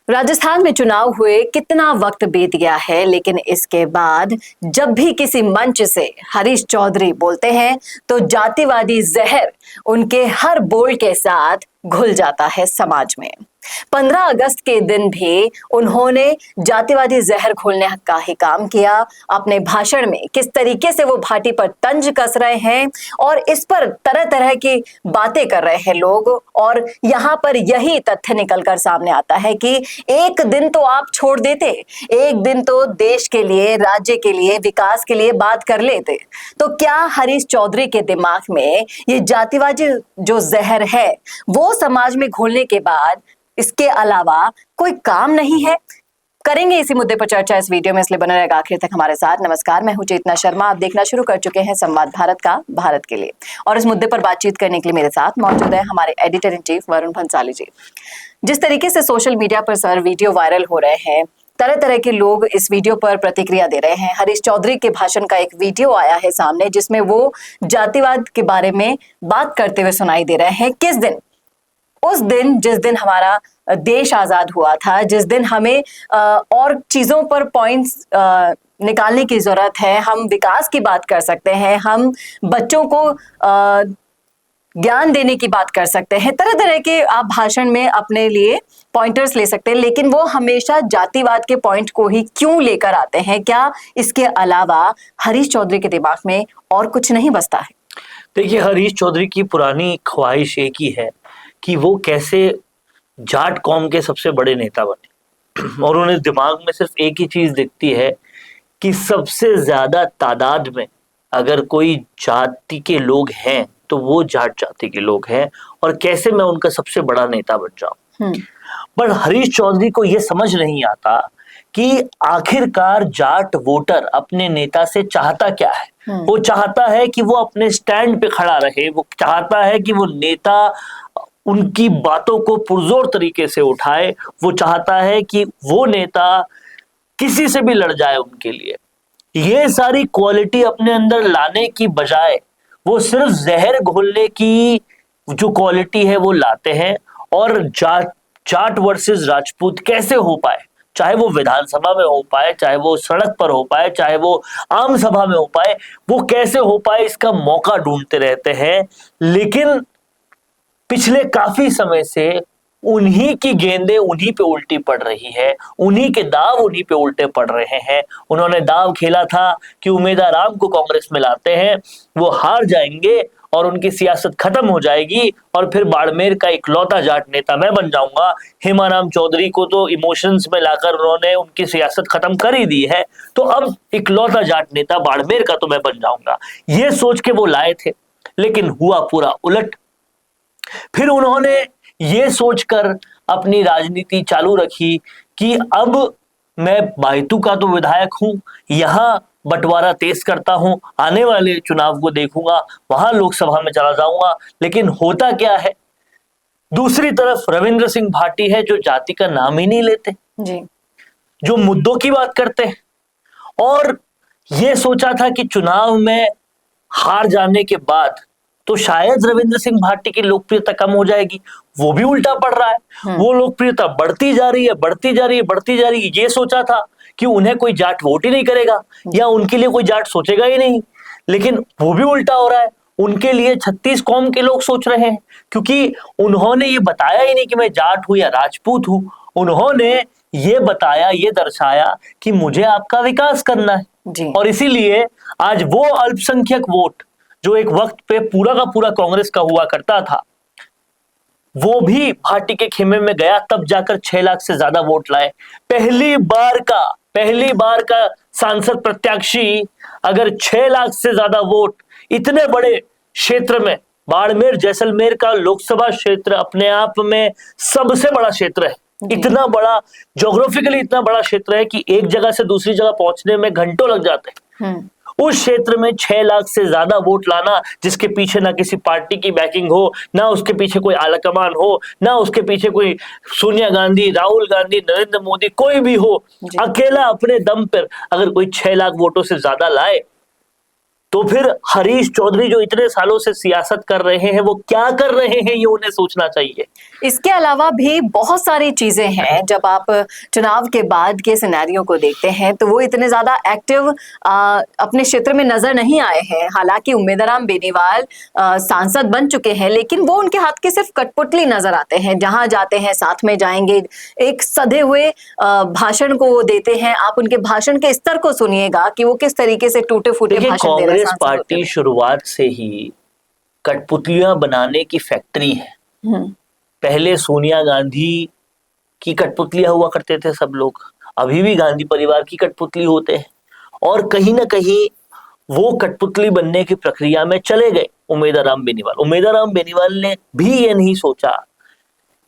राजस्थान में चुनाव हुए कितना वक्त बीत गया है, लेकिन इसके बाद जब भी किसी मंच से हरीश चौधरी बोलते हैं तो जातिवादी जहर उनके हर बोल के साथ घुल जाता है समाज में। 15 अगस्त के दिन भी उन्होंने जातिवादी जहर घोलने का ही काम किया। अपने भाषण में किस तरीके से वो भाटी पर तंज कस रहे हैं और इस पर तरह तरह की बातें कर रहे हैं लोग, और यहाँ पर यही तथ्य निकलकर सामने आता है कि एक दिन तो आप छोड़ देते, एक दिन तो देश के लिए, राज्य के लिए, विकास के लिए बात कर लेते। तो क्या हरीश चौधरी के दिमाग में ये जातिवादी जो जहर है वो समाज में घोलने के बाद इसके अलावा कोई काम नहीं है? करेंगे इसी मुद्दे पर चर्चा इस वीडियो में, इसलिए बने रहेगा आखिर तक हमारे साथ। नमस्कार, मैं हूं चेतना शर्मा। आप देखना शुरू कर चुके हैं संवाद भारत का भारत के लिए, और इस मुद्दे पर बातचीत करने के लिए मेरे साथ मौजूद है हमारे editor in chief Varun Bhansali ji. जिस तरीके से सोशल मीडिया पर सर वीडियो वायरल हो रहे हैं, तरह तरह के लोग इस वीडियो पर प्रतिक्रिया दे रहे हैं। हरीश चौधरी के भाषण का एक वीडियो आया है सामने जिसमें वो जातिवाद के बारे में बात करते हुए सुनाई दे रहे हैं। किस दिन? उस दिन जिस दिन हमारा देश आजाद हुआ था, जिस दिन हमें और चीजों पर पॉइंट्स निकालने की जरूरत है। हम विकास की बात कर सकते हैं, हम बच्चों को ज्ञान देने की बात कर सकते हैं, तरह तरह के आप भाषण में अपने लिए पॉइंटर्स ले सकते हैं, लेकिन वो हमेशा जातिवाद के पॉइंट को ही क्यों लेकर आते हैं? क्या इसके अलावा हरीश चौधरी के दिमाग में और कुछ नहीं बसता है? देखिए, हरीश चौधरी की पुरानी ख्वाहिश एक ही है कि वो कैसे जाट कौम के सबसे बड़े नेता बने, और उन्हें दिमाग में सिर्फ एक ही चीज दिखती है कि सबसे ज्यादा तादाद में अगर कोई जाति के लोग हैं तो वो जाट जाति के लोग हैं, और कैसे मैं उनका सबसे बड़ा नेता बन जाऊं। पर हरीश चौधरी को यह समझ नहीं आता कि आखिरकार जाट वोटर अपने नेता से चाहता क्या है। वो चाहता है कि वो अपने स्टैंड पे खड़ा रहे, वो चाहता है कि वो नेता उनकी बातों को पुरजोर तरीके से उठाए, वो चाहता है कि वो नेता किसी से भी लड़ जाए उनके लिए। ये सारी क्वालिटी अपने अंदर लाने की बजाय वो सिर्फ जहर घोलने की जो क्वालिटी है वो लाते हैं, और जाट वर्सेस राजपूत कैसे हो पाए, चाहे वो विधानसभा में हो पाए, चाहे वो सड़क पर हो पाए, चाहे वो आम सभा में हो पाए, वो कैसे हो पाए इसका मौका ढूंढते रहते हैं। लेकिन पिछले काफी समय से उन्हीं की गेंदें उन्हीं पे उल्टी पड़ रही है, उन्हीं के दाव उन्हीं पे उल्टे पड़ रहे हैं। उन्होंने दाव खेला था कि उमेदा राम को कांग्रेस में लाते हैं, वो हार जाएंगे और उनकी सियासत खत्म हो जाएगी, और फिर बाड़मेर का इकलौता जाट नेता मैं बन जाऊंगा। हेमाराम चौधरी को तो इमोशंस में लाकर उन्होंने उनकी सियासत खत्म कर ही दी है, तो अब इकलौता जाट नेता बाड़मेर का तो मैं बन जाऊंगा, ये सोच के वो लाए थे। लेकिन हुआ पूरा उलट। फिर उन्होंने ये सोचकर अपनी राजनीति चालू रखी कि अब मैं बायतू का तो विधायक हूं, यहां बंटवारा तेज करता हूं, आने वाले चुनाव को देखूंगा, वहां लोकसभा में चला जाऊंगा। लेकिन होता क्या है, दूसरी तरफ रविंद्र सिंह भाटी है जो जाति का नाम ही नहीं लेते जी, जो मुद्दों की बात करते हैं। और यह सोचा था कि चुनाव में हार जाने के बाद तो शायद रविंद्र सिंह भाटी की लोकप्रियता कम हो जाएगी, वो भी उल्टा पड़ रहा है। वो लोकप्रियता बढ़ती जा रही है, बढ़ती जा रही है, बढ़ती जा रही है। ये सोचा था कि उन्हें कोई जाट वोट ही नहीं करेगा, या उनके लिए कोई जाट सोचेगा ही नहीं, लेकिन वो भी उल्टा हो रहा है। उनके लिए 36 कौम के लोग सोच रहे हैं, क्योंकि उन्होंने ये बताया ही नहीं कि मैं जाट हूं या राजपूत हूं। उन्होंने ये बताया, ये दर्शाया कि मुझे आपका विकास करना है। और इसीलिए आज वो अल्पसंख्यक वोट जो एक वक्त पे पूरा का पूरा कांग्रेस का हुआ करता था, वो भी भाटी के खेमे में गया, तब जाकर 6 लाख से ज्यादा वोट लाए। पहली बार का सांसद प्रत्याशी अगर 6 लाख से ज्यादा वोट इतने बड़े क्षेत्र में, बाड़मेर जैसलमेर का लोकसभा क्षेत्र अपने आप में सबसे बड़ा क्षेत्र है, इतना बड़ा, ज्योग्राफिकली इतना बड़ा क्षेत्र है कि एक जगह से दूसरी जगह पहुंचने में घंटों लग जाते हैं। उस क्षेत्र में 6 लाख से ज्यादा वोट लाना, जिसके पीछे ना किसी पार्टी की बैकिंग हो, ना उसके पीछे कोई आलाकमान हो, ना उसके पीछे कोई सोनिया गांधी, राहुल गांधी, नरेंद्र मोदी, कोई भी हो, अकेला अपने दम पर अगर कोई 6 लाख वोटों से ज्यादा लाए तो फिर हरीश चौधरी जो इतने सालों से सियासत कर रहे हैं वो क्या कर रहे हैं, ये उन्हें सोचना चाहिए। इसके अलावा भी बहुत सारी चीजें हैं। जब आप चुनाव के बाद के सिनेरियो को देखते हैं तो वो इतने ज्यादा एक्टिव अपने क्षेत्र में नजर नहीं आए हैं। हालांकि उम्मेदराम बेनीवाल सांसद बन चुके हैं, लेकिन वो उनके हाथ की सिर्फ कठपुतली नजर आते हैं। जहां जाते हैं साथ में जाएंगे, एक सधे हुए भाषण को वो देते हैं। आप उनके भाषण के स्तर को सुनिएगा कि वो किस तरीके से टूटे फूटे भाषण दे रहे हैं। कांग्रेस पार्टी शुरुआत से ही कठपुतलियां बनाने की फैक्ट्री है। पहले सोनिया गांधी की कठपुतलियां हुआ करते थे सब लोग, अभी भी गांधी परिवार की कठपुतली होते हैं, और कहीं ना कहीं वो कठपुतली बनने की प्रक्रिया में चले गए उम्मेदराम बेनीवाल। उम्मेदराम बेनीवाल ने भी ये नहीं सोचा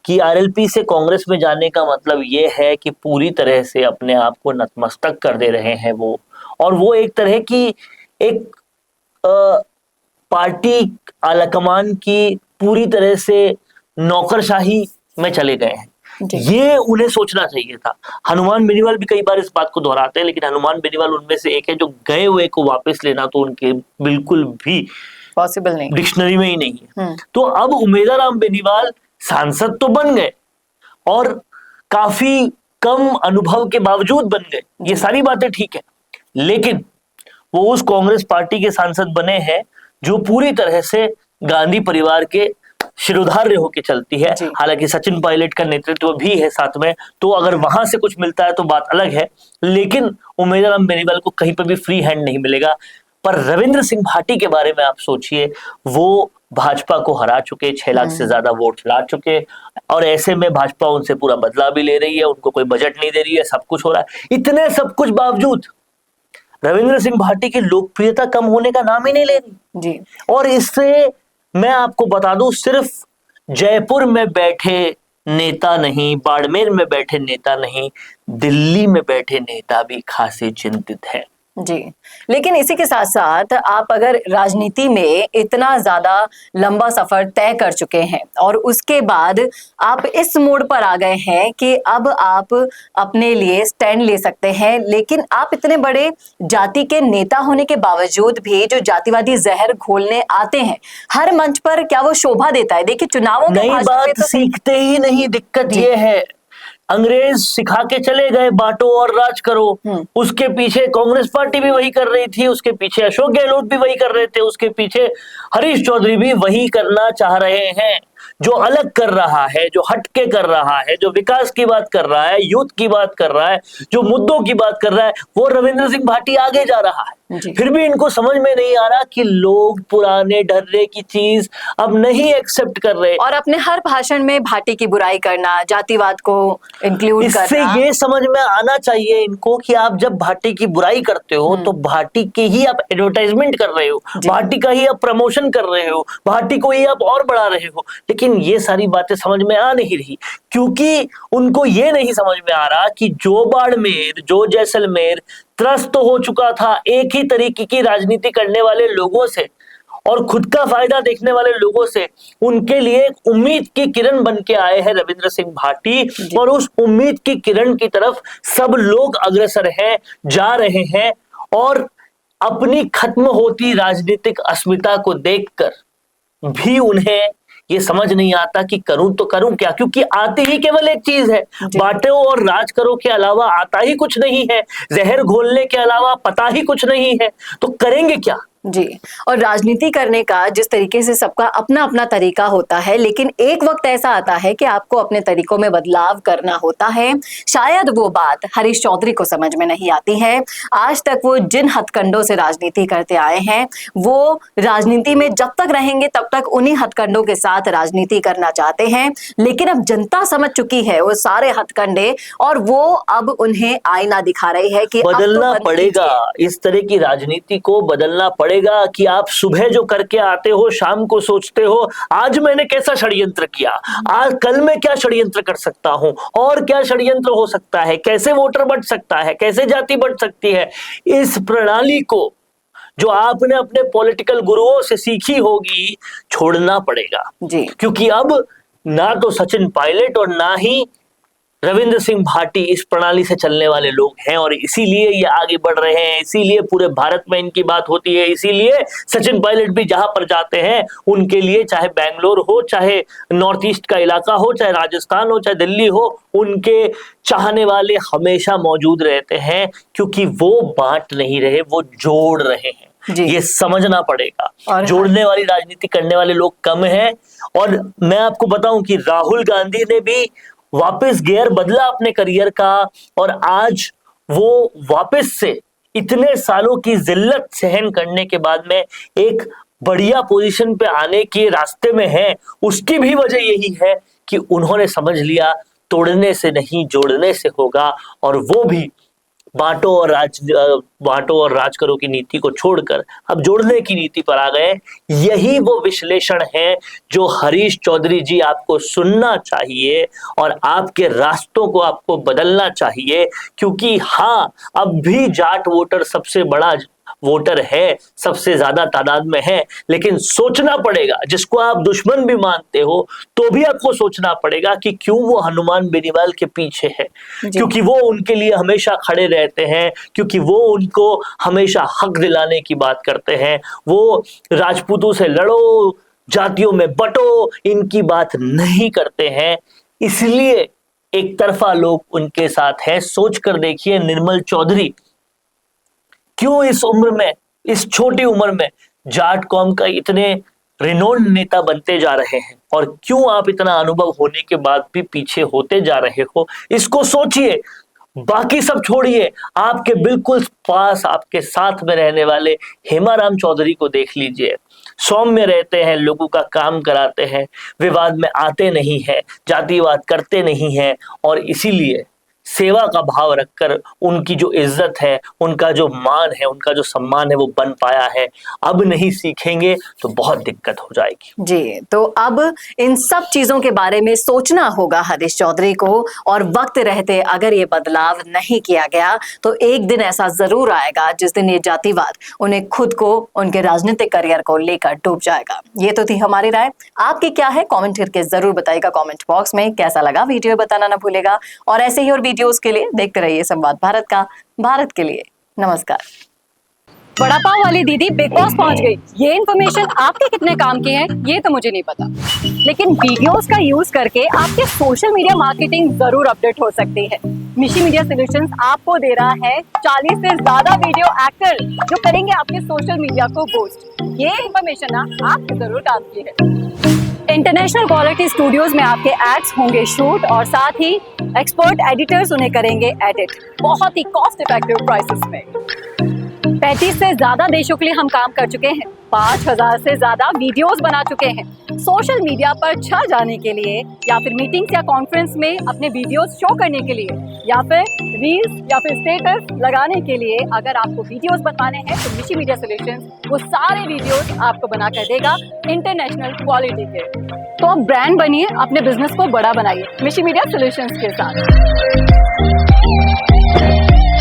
कि आरएलपी से कांग्रेस में जाने का मतलब ये है कि पूरी तरह से अपने आप को नतमस्तक कर दे रहे हैं वो, और वो एक तरह की एक पार्टी आलाकमान की पूरी तरह से नौकरशाही में चले गए हैं। ये उन्हें सोचना चाहिए था। हनुमान बेनीवाल भी कई बार इस बात को दोहराते हैं, लेकिन हनुमान बेनीवाल उनमें से एक है जो गए हुए को वापस लेना तो उनके बिल्कुल भी पॉसिबल नहीं, डिक्शनरी में ही नहीं है। तो अब उम्मेदराम बेनीवाल सांसद तो बन गए और काफी कम अनुभव के बावजूद बन गए, ये सारी बातें ठीक है, लेकिन वो उस कांग्रेस पार्टी के सांसद बने हैं जो पूरी तरह से गांधी परिवार के शिरोधार्य होके चलती है। हालांकि सचिन पायलट का नेतृत्व भी है साथ में, तो अगर वहां से कुछ मिलता है तो बात अलग है, लेकिन उम्मेदराम बेनीवाल को कहीं पर भी फ्री हैंड नहीं मिलेगा। पर रविंद्र सिंह भाटी के बारे में आप सोचिए, वो भाजपा को हरा चुके, 6 लाख से ज्यादा वोट ला चुके, और ऐसे में भाजपा उनसे पूरा बदला भी ले रही है, उनको कोई बजट नहीं दे रही है, सब कुछ हो रहा है। इतने सब कुछ बावजूद रविंद्र सिंह भाटी की लोकप्रियता कम होने का नाम ही नहीं ले रही जी। और इससे मैं आपको बता दूं, सिर्फ जयपुर में बैठे नेता नहीं, बाड़मेर में बैठे नेता नहीं, दिल्ली में बैठे नेता भी खासे चिंतित हैं जी। लेकिन इसी के साथ साथ आप अगर राजनीति में इतना ज्यादा लंबा सफर तय कर चुके हैं और उसके बाद आप इस मोड़ पर आ गए हैं कि अब आप अपने लिए स्टैंड ले सकते हैं, लेकिन आप इतने बड़े जाति के नेता होने के बावजूद भी जो जातिवादी जहर घोलने आते हैं हर मंच पर, क्या वो शोभा देता है? देखिए चुनावों नई बात सीखते ही नहीं, दिक्कत ये है अंग्रेज सिखा के चले गए बांटो और राज करो, उसके पीछे कांग्रेस पार्टी भी वही कर रही थी, उसके पीछे अशोक गहलोत भी वही कर रहे थे, उसके पीछे हरीश चौधरी भी वही करना चाह रहे हैं। जो अलग कर रहा है, जो हटके कर रहा है, जो विकास की बात कर रहा है, यूथ की बात कर रहा है, जो मुद्दों की बात कर रहा है, वो रविंद्र सिंह भाटी आगे जा रहा है। फिर भी इनको समझ में नहीं आ रहा कि लोग पुराने ढर्रे की चीज अब नहीं एक्सेप्ट कर रहे, और अपने हर भाषण में भाटी की बुराई करना, जातिवाद को इंक्लूड करना। इससे ये समझ में आना चाहिए इनको कि आप जब भाटी की बुराई करते हो तो भाटी के ही आप एडवर्टाइजमेंट कर रहे हो, भाटी का ही आप प्रमोशन कर रहे हो, भाटी को ही आप और बढ़ा रहे हो। लेकिन ये सारी बातें समझ में आ नहीं रही, क्योंकि उनको ये नहीं समझ में आ रहा कि जो बाड़मेर, जो जैसलमेर त्रस्त हो चुका था एक ही तरीके की राजनीति करने वाले लोगों से और खुद का फायदा देखने वाले लोगों से, उनके लिए एक उम्मीद की किरण बन के आए हैं रविंद्र सिंह भाटी, और उस उम्मीद की किरण की तरफ सब लोग अग्रसर हैं, जा रहे हैं, और अपनी खत्म होती राजनीतिक अस्मिता को देखकर भी उन्हें ये समझ नहीं आता कि करूं तो करूं क्या, क्योंकि आती ही केवल एक चीज है, बांटो और राज करो के अलावा आता ही कुछ नहीं है, जहर घोलने के अलावा पता ही कुछ नहीं है, तो करेंगे क्या जी। और राजनीति करने का जिस तरीके से सबका अपना अपना तरीका होता है, लेकिन एक वक्त ऐसा आता है कि आपको अपने तरीकों में बदलाव करना होता है। शायद वो बात हरीश चौधरी को समझ में नहीं आती है। आज तक वो जिन हथकंडों से राजनीति करते आए हैं, वो राजनीति में जब तक रहेंगे तब तक उन्हीं हथकंडों के साथ राजनीति करना चाहते हैं, लेकिन अब जनता समझ चुकी है वो सारे हथकंडे, और वो अब उन्हें आईना दिखा रही है कि बदलना पड़ेगा, इस तरह की राजनीति को बदलना पड़ेगा कि आप सुबह जो करके आते हो शाम को सोचते हो आज मैंने कैसा षड्यंत्र किया, आज कल मैं क्या षड्यंत्र कर सकता हूं, और क्या षड्यंत्र हो सकता है, कैसे वोटर बढ़ सकता है, कैसे जाति बढ़ सकती है। इस प्रणाली को जो आपने अपने पॉलिटिकल गुरुओं से सीखी होगी छोड़ना पड़ेगा जी। क्योंकि अब ना तो सचिन पायलट और ना ही रविंद्र सिंह भाटी इस प्रणाली से चलने वाले लोग हैं और इसीलिए ये आगे बढ़ रहे हैं, इसीलिए पूरे भारत में इनकी बात होती है, इसीलिए सचिन पायलट भी जहां पर जाते हैं उनके लिए, चाहे बैंगलोर हो, चाहे नॉर्थ ईस्ट का इलाका हो, चाहे राजस्थान हो, चाहे दिल्ली हो, उनके चाहने वाले हमेशा मौजूद रहते हैं, क्योंकि वो बांट नहीं रहे, वो जोड़ रहे हैं। ये समझना पड़ेगा। और जोड़ने वाली राजनीति करने वाले लोग कम हैं। और मैं आपको बताऊं कि राहुल गांधी ने भी वापस गियर बदला अपने करियर का, और आज वो वापस से इतने सालों की जिल्लत सहन करने के बाद में एक बढ़िया पोजीशन पे आने के रास्ते में है। उसकी भी वजह यही है कि उन्होंने समझ लिया तोड़ने से नहीं जोड़ने से होगा, और वो भी बांटो और राज करो की नीति को छोड़कर अब जोड़ने की नीति पर आ गए। यही वो विश्लेषण है जो हरीश चौधरी जी आपको सुनना चाहिए और आपके रास्तों को आपको बदलना चाहिए, क्योंकि हाँ, अब भी जाट वोटर सबसे बड़ा वोटर है, सबसे ज्यादा तादाद में है, लेकिन सोचना पड़ेगा, जिसको आप दुश्मन भी मानते हो तो भी आपको सोचना पड़ेगा कि क्यों वो हनुमान बेनीवाल के पीछे है, क्योंकि वो उनके लिए हमेशा खड़े रहते हैं, क्योंकि वो उनको हमेशा हक दिलाने की बात करते हैं। वो राजपूतों से लड़ो, जातियों में बटो, इनकी बात नहीं करते हैं, इसलिए एक तरफा लोग उनके साथ हैं। सोच कर देखिए निर्मल चौधरी क्यों इस उम्र में, इस छोटी उम्र में जाट कौम का इतने रिनोन्ड नेता बनते जा रहे हैं, और क्यों आप इतना अनुभव होने के बाद भी पीछे होते जा रहे हो, इसको सोचिए। बाकी सब छोड़िए, आपके बिल्कुल पास, आपके साथ में रहने वाले हेमाराम चौधरी को देख लीजिए। सौम्य रहते हैं, लोगों का काम कराते हैं, विवाद में आते नहीं है, जातिवाद करते नहीं है, और इसीलिए सेवा का भाव रखकर उनकी जो इज्जत है, उनका जो मान है, उनका जो सम्मान है, वो बन पाया है। अब नहीं सीखेंगे तो बहुत दिक्कत हो जाएगी। जी, तो अब इन सब चीजों के बारे में सोचना होगा हरीश चौधरी को, और वक्त रहते अगर ये बदलाव नहीं किया गया तो एक दिन ऐसा जरूर आएगा जिस दिन ये जातिवाद उन्हें खुद को, उनके राजनीतिक करियर को लेकर डूब जाएगा। ये तो थी हमारी राय, आपकी क्या है कमेंट करके जरूर बताइएगा कमेंट बॉक्स में। कैसा लगा वीडियो बताना ना भूलेगा, और ऐसे ही और वीडियोस के लिए देखते रहिए संवाद भारत का, भारत के लिए। नमस्कार। बड़ा पाव वाली दीदी बिग बॉस पहुंच गई। ये इन्फॉर्मेशन आपके कितने काम की है ये तो मुझे नहीं पता, लेकिन वीडियोस का यूज करके आपके सोशल मीडिया मार्केटिंग जरूर अपडेट हो सकती है। मिशी मीडिया सॉल्यूशंस आपको दे रहा है 40 से ज्यादा वीडियो एक्टर जो करेंगे आपके सोशल मीडिया को बूस्ट। ये इन्फॉर्मेशन ना आपके जरूर काम की है। इंटरनेशनल क्वालिटी स्टूडियोज में आपके एड्स होंगे शूट, और साथ ही एक्सपर्ट एडिटर्स उन्हें करेंगे एडिट बहुत ही कॉस्ट इफेक्टिव प्राइसेस में। 35 से ज्यादा देशों के लिए हम काम कर चुके हैं, 5000 से ज्यादा वीडियोस बना चुके हैं। सोशल मीडिया पर छा जाने के लिए, या फिर मीटिंग्स या कॉन्फ्रेंस में अपने वीडियोस शो करने के लिए, या फिर रील्स या फिर स्टेटस लगाने के लिए अगर आपको वीडियोस बनवाने हैं तो मिशी मीडिया सॉल्यूशंस वो सारे वीडियोस आपको बना कर देगा इंटरनेशनल क्वालिटी के। तो आप ब्रांड बनिए, अपने बिजनेस को बड़ा बनाइए मिशी मीडिया सॉल्यूशंस के साथ।